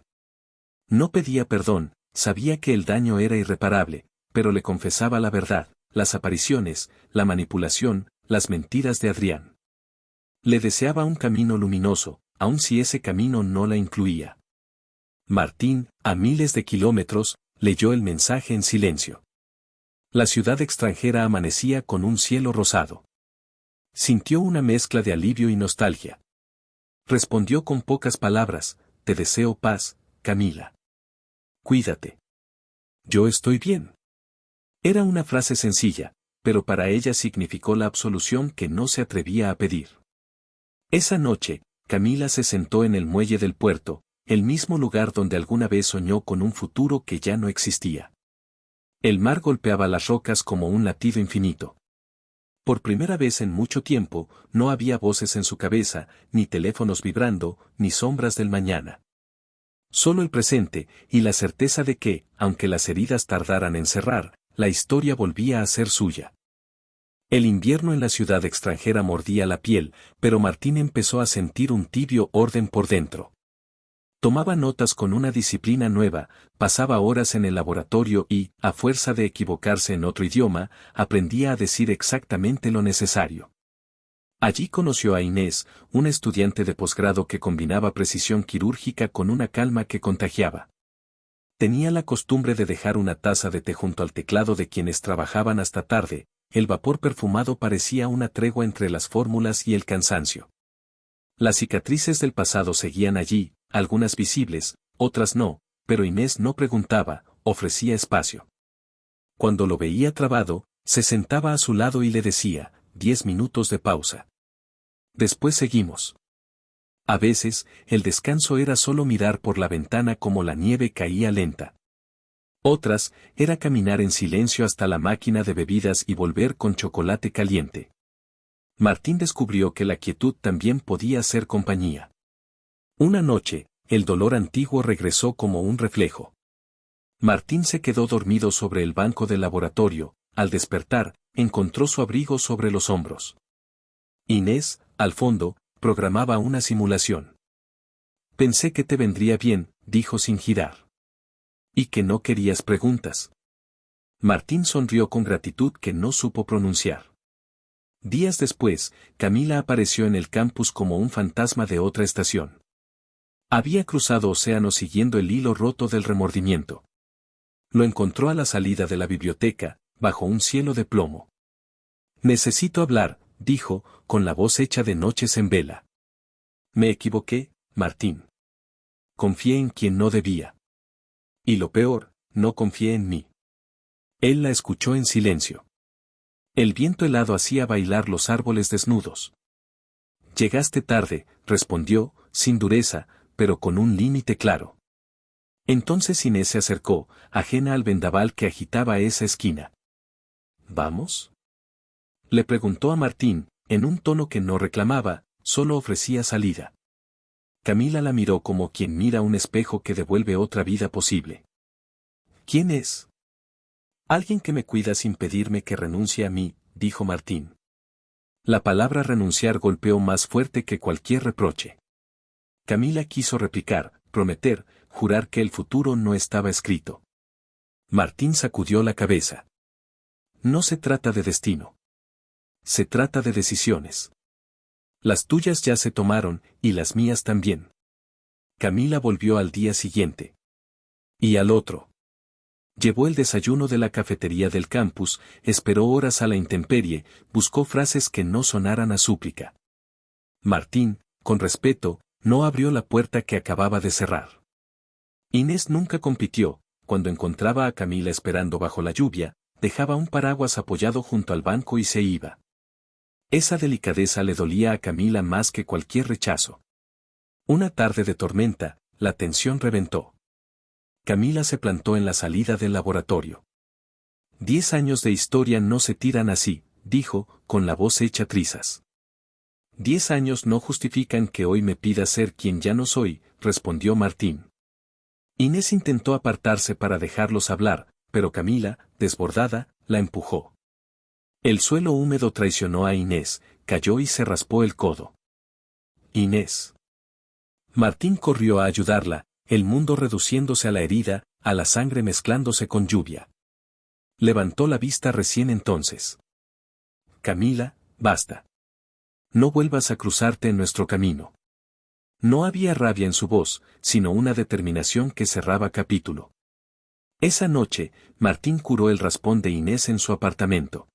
No pedía perdón, sabía que el daño era irreparable, pero le confesaba la verdad, las apariciones, la manipulación, las mentiras de Adrián. Le deseaba un camino luminoso, aun si ese camino no la incluía. Martín, a miles de kilómetros, leyó el mensaje en silencio. La ciudad extranjera amanecía con un cielo rosado. Sintió una mezcla de alivio y nostalgia. Respondió con pocas palabras, te deseo paz, Camila. Cuídate. Yo estoy bien. Era una frase sencilla, pero para ella significó la absolución que no se atrevía a pedir. Esa noche, Camila se sentó en el muelle del puerto, el mismo lugar donde alguna vez soñó con un futuro que ya no existía. El mar golpeaba las rocas como un latido infinito. Por primera vez en mucho tiempo, no había voces en su cabeza, ni teléfonos vibrando, ni sombras del mañana. Solo el presente, y la certeza de que, aunque las heridas tardaran en cerrar, la historia volvía a ser suya. El invierno en la ciudad extranjera mordía la piel, pero Martín empezó a sentir un tibio orden por dentro. Tomaba notas con una disciplina nueva, pasaba horas en el laboratorio y, a fuerza de equivocarse en otro idioma, aprendía a decir exactamente lo necesario. Allí conoció a Inés, una estudiante de posgrado que combinaba precisión quirúrgica con una calma que contagiaba. Tenía la costumbre de dejar una taza de té junto al teclado de quienes trabajaban hasta tarde, el vapor perfumado parecía una tregua entre las fórmulas y el cansancio. Las cicatrices del pasado seguían allí, algunas visibles, otras no, pero Inés no preguntaba, ofrecía espacio. Cuando lo veía trabado, se sentaba a su lado y le decía, 10 minutos de pausa. Después seguimos. A veces, el descanso era solo mirar por la ventana como la nieve caía lenta. Otras, era caminar en silencio hasta la máquina de bebidas y volver con chocolate caliente. Martín descubrió que la quietud también podía ser compañía. Una noche, el dolor antiguo regresó como un reflejo. Martín se quedó dormido sobre el banco del laboratorio, al despertar, encontró su abrigo sobre los hombros. Inés, al fondo, programaba una simulación. Pensé que te vendría bien, dijo sin girar. Y que no querías preguntas. Martín sonrió con gratitud que no supo pronunciar. Días después, Camila apareció en el campus como un fantasma de otra estación. Había cruzado océanos siguiendo el hilo roto del remordimiento. Lo encontró a la salida de la biblioteca, bajo un cielo de plomo. Necesito hablar, dijo, con la voz hecha de noches en vela. Me equivoqué, Martín. Confié en quien no debía. Y lo peor, no confié en mí. Él la escuchó en silencio. El viento helado hacía bailar los árboles desnudos. Llegaste tarde, respondió, sin dureza, pero con un límite claro. Entonces Inés se acercó, ajena al vendaval que agitaba esa esquina. ¿Vamos? Le preguntó a Martín, en un tono que no reclamaba, solo ofrecía salida. Camila la miró como quien mira un espejo que devuelve otra vida posible. ¿Quién es? Alguien que me cuida sin pedirme que renuncie a mí, dijo Martín. La palabra renunciar golpeó más fuerte que cualquier reproche. Camila quiso replicar, prometer, jurar que el futuro no estaba escrito. Martín sacudió la cabeza. No se trata de destino. Se trata de decisiones. Las tuyas ya se tomaron, y las mías también. Camila volvió al día siguiente. Y al otro. Llevó el desayuno de la cafetería del campus, esperó horas a la intemperie, buscó frases que no sonaran a súplica. Martín, con respeto, no abrió la puerta que acababa de cerrar. Inés nunca compitió, cuando encontraba a Camila esperando bajo la lluvia, dejaba un paraguas apoyado junto al banco y se iba. Esa delicadeza le dolía a Camila más que cualquier rechazo. Una tarde de tormenta, la tensión reventó. Camila se plantó en la salida del laboratorio. 10 años de historia no se tiran así, dijo, con la voz hecha trizas. 10 años no justifican que hoy me pida ser quien ya no soy, respondió Martín. Inés intentó apartarse para dejarlos hablar, pero Camila, desbordada, la empujó. El suelo húmedo traicionó a Inés, cayó y se raspó el codo. Inés. Martín corrió a ayudarla, el mundo reduciéndose a la herida, a la sangre mezclándose con lluvia. Levantó la vista recién entonces. Camila, basta. No vuelvas a cruzarte en nuestro camino. No había rabia en su voz, sino una determinación que cerraba capítulo. Esa noche, Martín curó el raspón de Inés en su apartamento.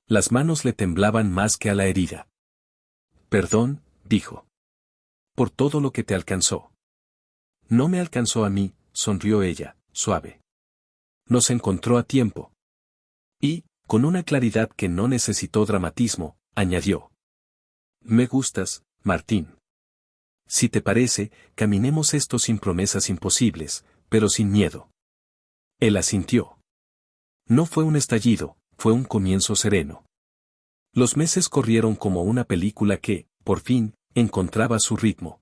Las manos le temblaban más que a la herida. Perdón, dijo. Por todo lo que te alcanzó. No me alcanzó a mí, sonrió ella, suave. Nos encontró a tiempo. Y, con una claridad que no necesitó dramatismo, añadió. Me gustas, Martín. Si te parece, caminemos esto sin promesas imposibles, pero sin miedo. Él asintió. No fue un estallido, fue un comienzo sereno. Los meses corrieron como una película que, por fin, encontraba su ritmo.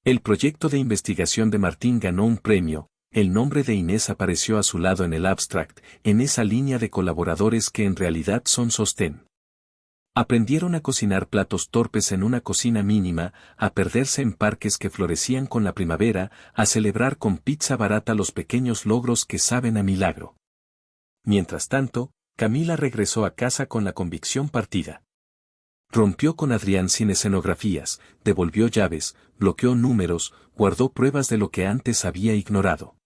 El proyecto de investigación de Martín ganó un premio, el nombre de Inés apareció a su lado en el abstract, en esa línea de colaboradores que en realidad son sostén. Aprendieron a cocinar platos torpes en una cocina mínima, a perderse en parques que florecían con la primavera, a celebrar con pizza barata los pequeños logros que saben a milagro. Mientras tanto, Camila regresó a casa con la convicción partida. Rompió con Adrián sin escenografías, devolvió llaves, bloqueó números, guardó pruebas de lo que antes había ignorado.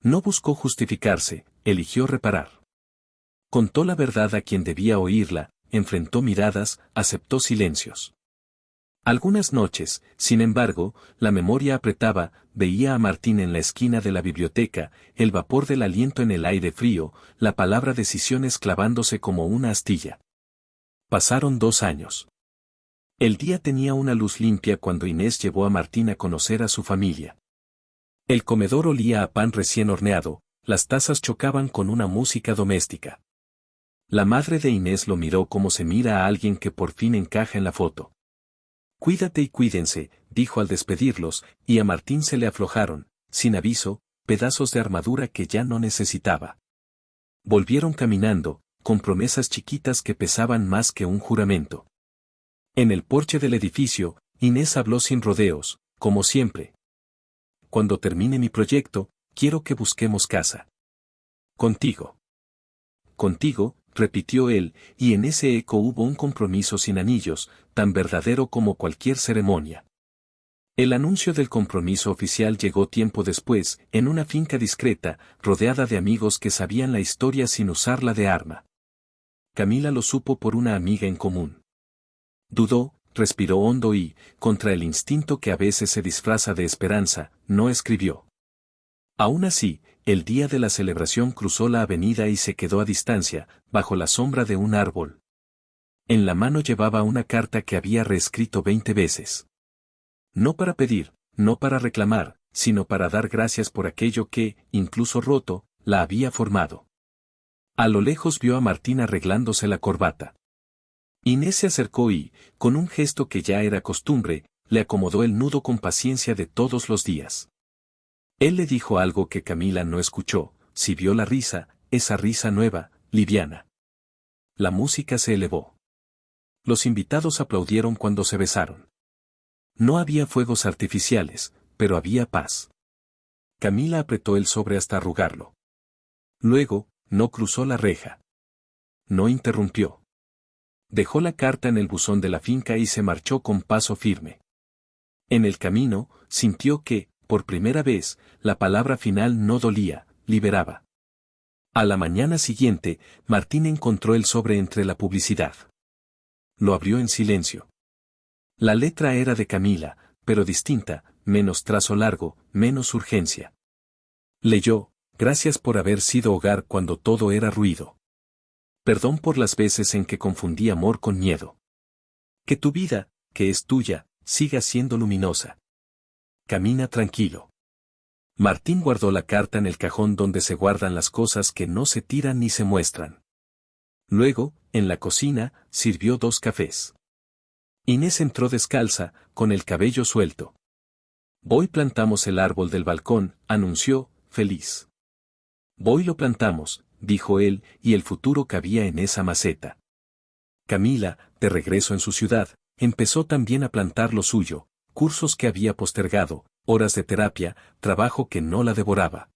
No buscó justificarse, eligió reparar. Contó la verdad a quien debía oírla, enfrentó miradas, aceptó silencios. Algunas noches, sin embargo, la memoria apretaba, veía a Martín en la esquina de la biblioteca, el vapor del aliento en el aire frío, la palabra decisiones clavándose como una astilla. Pasaron 2 años. El día tenía una luz limpia cuando Inés llevó a Martín a conocer a su familia. El comedor olía a pan recién horneado, las tazas chocaban con una música doméstica. La madre de Inés lo miró como se mira a alguien que por fin encaja en la foto. Cuídate y cuídense, dijo al despedirlos, y a Martín se le aflojaron, sin aviso, pedazos de armadura que ya no necesitaba. Volvieron caminando, con promesas chiquitas que pesaban más que un juramento. En el porche del edificio, Inés habló sin rodeos, como siempre. Cuando termine mi proyecto, quiero que busquemos casa. Contigo. Contigo, repitió él, y en ese eco hubo un compromiso sin anillos, tan verdadero como cualquier ceremonia. El anuncio del compromiso oficial llegó tiempo después, en una finca discreta, rodeada de amigos que sabían la historia sin usarla de arma. Camila lo supo por una amiga en común. Dudó, respiró hondo y, contra el instinto que a veces se disfraza de esperanza, no escribió. Aún así, el día de la celebración cruzó la avenida y se quedó a distancia, bajo la sombra de un árbol. En la mano llevaba una carta que había reescrito 20 veces. No para pedir, no para reclamar, sino para dar gracias por aquello que, incluso roto, la había formado. A lo lejos vio a Martín arreglándose la corbata. Inés se acercó y, con un gesto que ya era costumbre, le acomodó el nudo con paciencia de todos los días. Él le dijo algo que Camila no escuchó, si vio la risa, esa risa nueva, liviana. La música se elevó. Los invitados aplaudieron cuando se besaron. No había fuegos artificiales, pero había paz. Camila apretó el sobre hasta arrugarlo. Luego, no cruzó la reja. No interrumpió. Dejó la carta en el buzón de la finca y se marchó con paso firme. En el camino, sintió que, por primera vez, la palabra final no dolía, liberaba. A la mañana siguiente, Martín encontró el sobre entre la publicidad. Lo abrió en silencio. La letra era de Camila, pero distinta, menos trazo largo, menos urgencia. Leyó: gracias por haber sido hogar cuando todo era ruido. Perdón por las veces en que confundí amor con miedo. Que tu vida, que es tuya, siga siendo luminosa. Camina tranquilo. Martín guardó la carta en el cajón donde se guardan las cosas que no se tiran ni se muestran. Luego, en la cocina, sirvió 2 cafés. Inés entró descalza, con el cabello suelto. Voy plantamos el árbol del balcón, anunció, feliz. Voy lo plantamos, dijo él, y el futuro cabía en esa maceta. Camila, de regreso en su ciudad, empezó también a plantar lo suyo, cursos que había postergado, horas de terapia, trabajo que no la devoraba.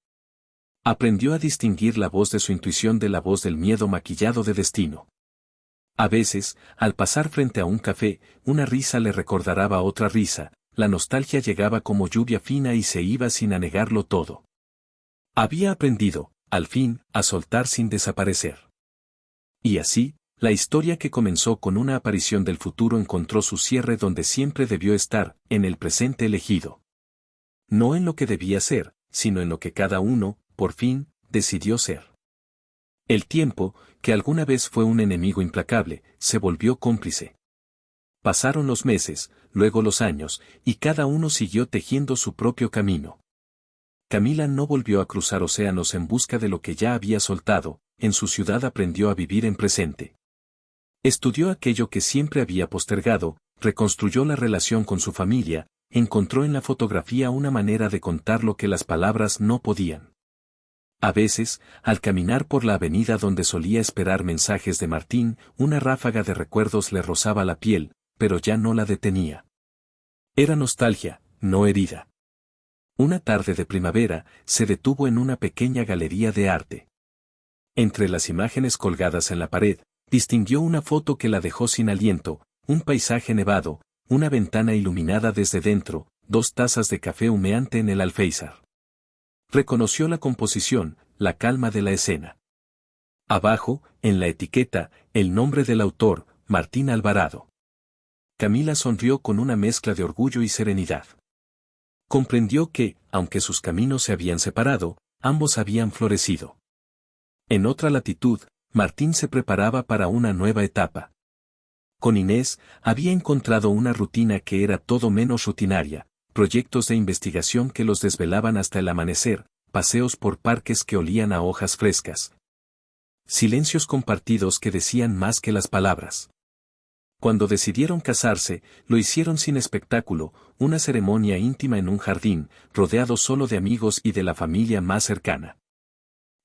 Aprendió a distinguir la voz de su intuición de la voz del miedo maquillado de destino. A veces, al pasar frente a un café, una risa le recordará otra risa, la nostalgia llegaba como lluvia fina y se iba sin anegarlo todo. Había aprendido, al fin, a soltar sin desaparecer. Y así, la historia que comenzó con una aparición del futuro encontró su cierre donde siempre debió estar, en el presente elegido. No en lo que debía ser, sino en lo que cada uno, por fin, decidió ser. El tiempo, que alguna vez fue un enemigo implacable, se volvió cómplice. Pasaron los meses, luego los años, y cada uno siguió tejiendo su propio camino. Camila no volvió a cruzar océanos en busca de lo que ya había soltado, en su ciudad aprendió a vivir en presente. Estudió aquello que siempre había postergado, reconstruyó la relación con su familia, encontró en la fotografía una manera de contar lo que las palabras no podían. A veces, al caminar por la avenida donde solía esperar mensajes de Martín, una ráfaga de recuerdos le rozaba la piel, pero ya no la detenía. Era nostalgia, no herida. Una tarde de primavera, se detuvo en una pequeña galería de arte. Entre las imágenes colgadas en la pared, distinguió una foto que la dejó sin aliento, un paisaje nevado, una ventana iluminada desde dentro, 2 tazas de café humeante en el alféizar. Reconoció la composición, la calma de la escena. Abajo, en la etiqueta, el nombre del autor, Martín Alvarado. Camila sonrió con una mezcla de orgullo y serenidad. Comprendió que, aunque sus caminos se habían separado, ambos habían florecido. En otra latitud, Martín se preparaba para una nueva etapa. Con Inés, había encontrado una rutina que era todo menos rutinaria, proyectos de investigación que los desvelaban hasta el amanecer, paseos por parques que olían a hojas frescas. Silencios compartidos que decían más que las palabras. Cuando decidieron casarse, lo hicieron sin espectáculo, una ceremonia íntima en un jardín, rodeado solo de amigos y de la familia más cercana.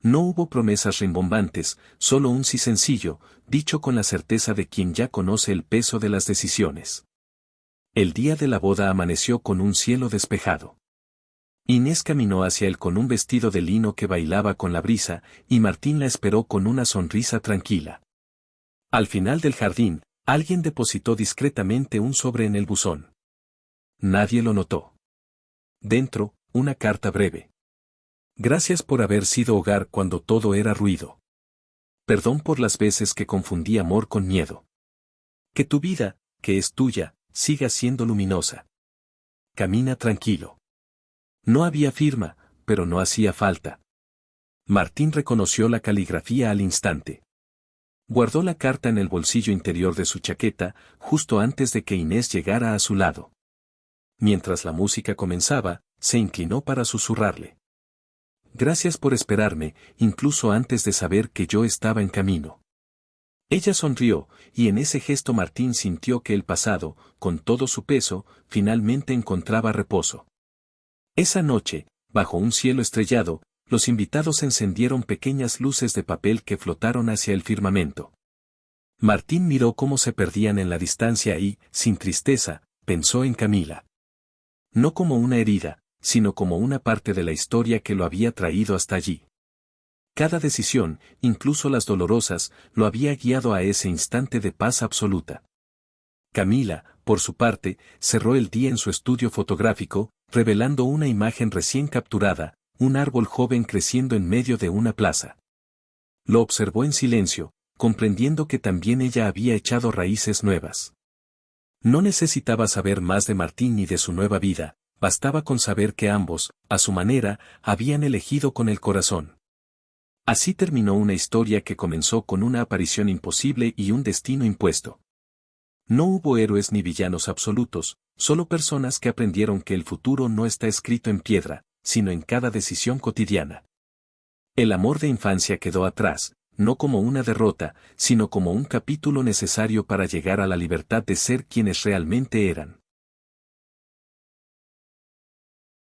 No hubo promesas rimbombantes, solo un sí sencillo, dicho con la certeza de quien ya conoce el peso de las decisiones. El día de la boda amaneció con un cielo despejado. Inés caminó hacia él con un vestido de lino que bailaba con la brisa, y Martín la esperó con una sonrisa tranquila. Al final del jardín, alguien depositó discretamente un sobre en el buzón. Nadie lo notó. Dentro, una carta breve. Gracias por haber sido hogar cuando todo era ruido. Perdón por las veces que confundí amor con miedo. Que tu vida, que es tuya, siga siendo luminosa. Camina tranquilo. No había firma, pero no hacía falta. Martín reconoció la caligrafía al instante. Guardó la carta en el bolsillo interior de su chaqueta, justo antes de que Inés llegara a su lado. Mientras la música comenzaba, se inclinó para susurrarle. Gracias por esperarme, incluso antes de saber que yo estaba en camino. Ella sonrió, y en ese gesto Martín sintió que el pasado, con todo su peso, finalmente encontraba reposo. Esa noche, bajo un cielo estrellado, los invitados encendieron pequeñas luces de papel que flotaron hacia el firmamento. Martín miró cómo se perdían en la distancia y, sin tristeza, pensó en Camila. No como una herida, sino como una parte de la historia que lo había traído hasta allí. Cada decisión, incluso las dolorosas, lo había guiado a ese instante de paz absoluta. Camila, por su parte, cerró el día en su estudio fotográfico, revelando una imagen recién capturada, un árbol joven creciendo en medio de una plaza. Lo observó en silencio, comprendiendo que también ella había echado raíces nuevas. No necesitaba saber más de Martín ni de su nueva vida, bastaba con saber que ambos, a su manera, habían elegido con el corazón. Así terminó una historia que comenzó con una aparición imposible y un destino impuesto. No hubo héroes ni villanos absolutos, solo personas que aprendieron que el futuro no está escrito en piedra, sino en cada decisión cotidiana. El amor de infancia quedó atrás, no como una derrota, sino como un capítulo necesario para llegar a la libertad de ser quienes realmente eran.